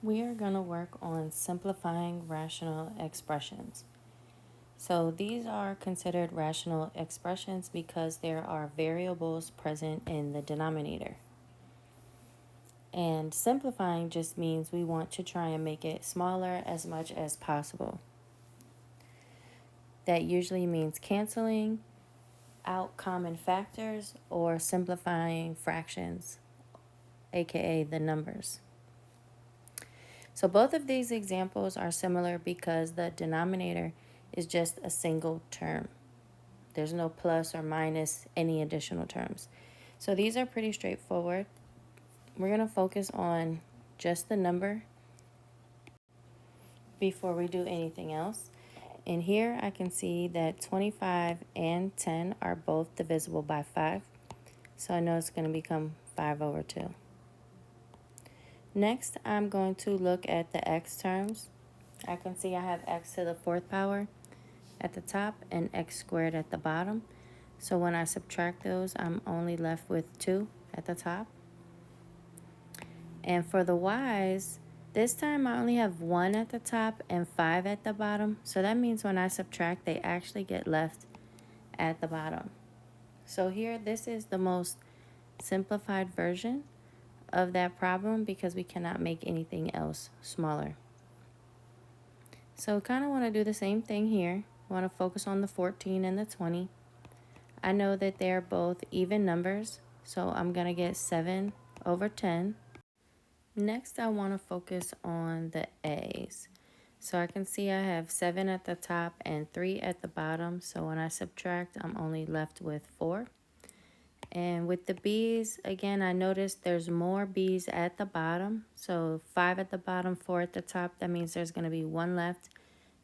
We are going to work on simplifying rational expressions. So these are considered rational expressions because there are variables present in the denominator. And simplifying just means we want to try and make it smaller as much as possible. That usually means canceling out common factors or simplifying fractions, aka the numbers. So both of these examples are similar because the denominator is just a single term. There's no plus or minus any additional terms. So these are pretty straightforward. We're going to focus on just the number before we do anything else. And here I can see that 25 and 10 are both divisible by 5. So I know it's going to become 5 over 2. Next, I'm going to look at the x terms. I can see I have x to the 4th power at the top and x squared at the bottom. So when I subtract those, I'm only left with 2 at the top. And for the y's, this time I only have 1 at the top and 5 at the bottom. So that means when I subtract, they actually get left at the bottom. So here, this is the most simplified version of that problem because we cannot make anything else smaller. So kind of want to do the same thing here. Want to focus on the 14 and the 20. I know that they're both even numbers, so I'm going to get 7 over 10. Next, I want to focus on the a's. So I can see I have 7 at the top and 3 at the bottom. So when I subtract, I'm only left with 4. And with the b's, again, I noticed there's more b's at the bottom. So 5 at the bottom, 4 at the top. That means there's going to be 1 left,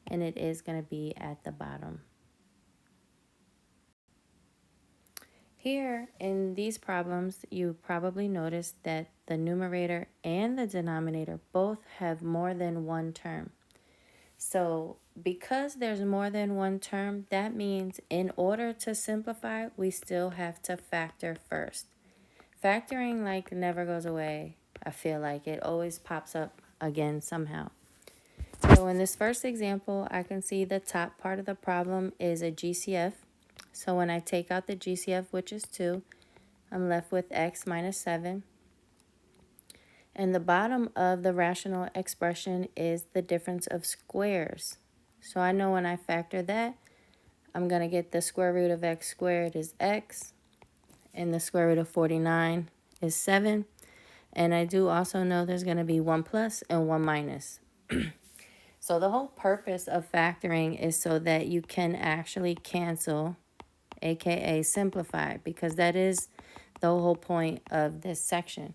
and it is going to be at the bottom. Here in these problems, you probably noticed that the numerator and the denominator both have more than one term. So because there's more than one term, that means in order to simplify, we still have to factor first. Factoring like never goes away. I feel like it always pops up again somehow. So in this first example, I can see the top part of the problem is a GCF. So when I take out the GCF, which is 2, I'm left with x minus 7. And the bottom of the rational expression is the difference of squares. So I know when I factor that, I'm going to get the square root of x squared is x, and the square root of 49 is 7. And I do also know there's going to be 1 plus and 1 minus. So the whole purpose of factoring is so that you can actually cancel, aka simplify, because that is the whole point of this section.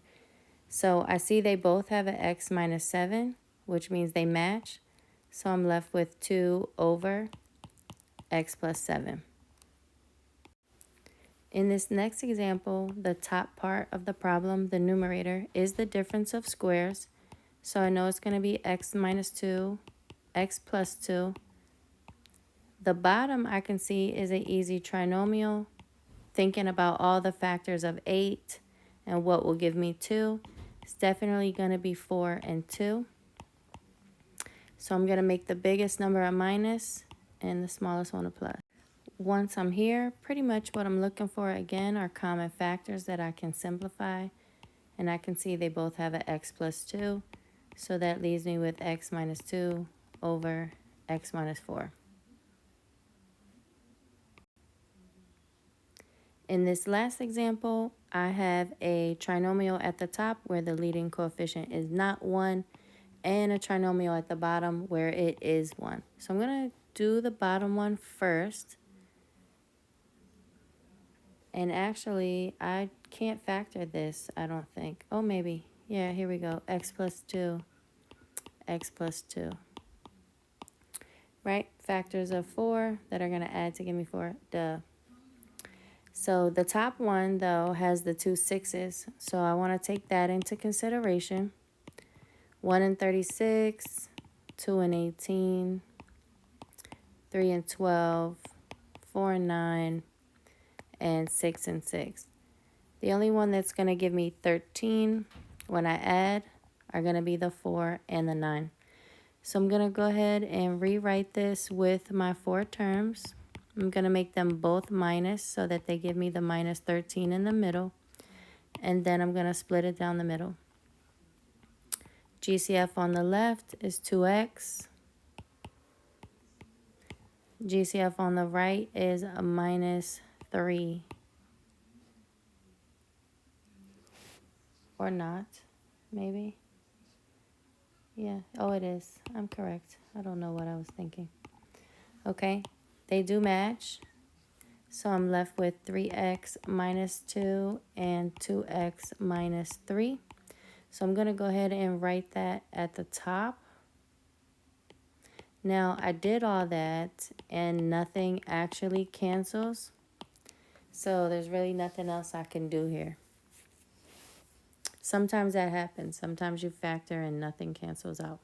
So I see they both have an x minus 7, which means they match. So I'm left with 2 over x plus 7. In this next example, the top part of the problem, the numerator, is the difference of squares. So I know it's going to be x minus 2, x plus 2. The bottom I can see is an easy trinomial. Thinking about all the factors of 8 and what will give me 2. It's definitely going to be 4 and 2. So I'm going to make the biggest number a minus and the smallest one a plus. Once I'm here, pretty much what I'm looking for again are common factors that I can simplify. And I can see they both have an x plus 2. So that leaves me with x minus 2 over x minus 4. In this last example, I have a trinomial at the top where the leading coefficient is not 1, and a trinomial at the bottom where it is 1. So I'm going to do the bottom one first. And actually, I can't factor this, I don't think. Oh, maybe. Yeah, here we go. X plus 2, x plus 2. Right? Factors of 4 that are going to add to give me 4. Duh. So the top one, though, has the 2 6s. So I want to take that into consideration. 1 and 36, 2 and 18, 3 and 12, 4 and 9, and 6 and 6. The only one that's going to give me 13 when I add are going to be the 4 and the 9. So I'm going to go ahead and rewrite this with my 4 terms. I'm going to make them both minus so that they give me the minus 13 in the middle. And then I'm going to split it down the middle. GCF on the left is 2x. GCF on the right is a minus 3. Or not, maybe. Yeah, oh, it is. I'm correct. I don't know what I was thinking. Okay, they do match. So I'm left with 3x minus 2 and 2x minus 3. So I'm going to go ahead and write that at the top. Now, I did all that and nothing actually cancels. So there's really nothing else I can do here. Sometimes that happens. Sometimes you factor and nothing cancels out.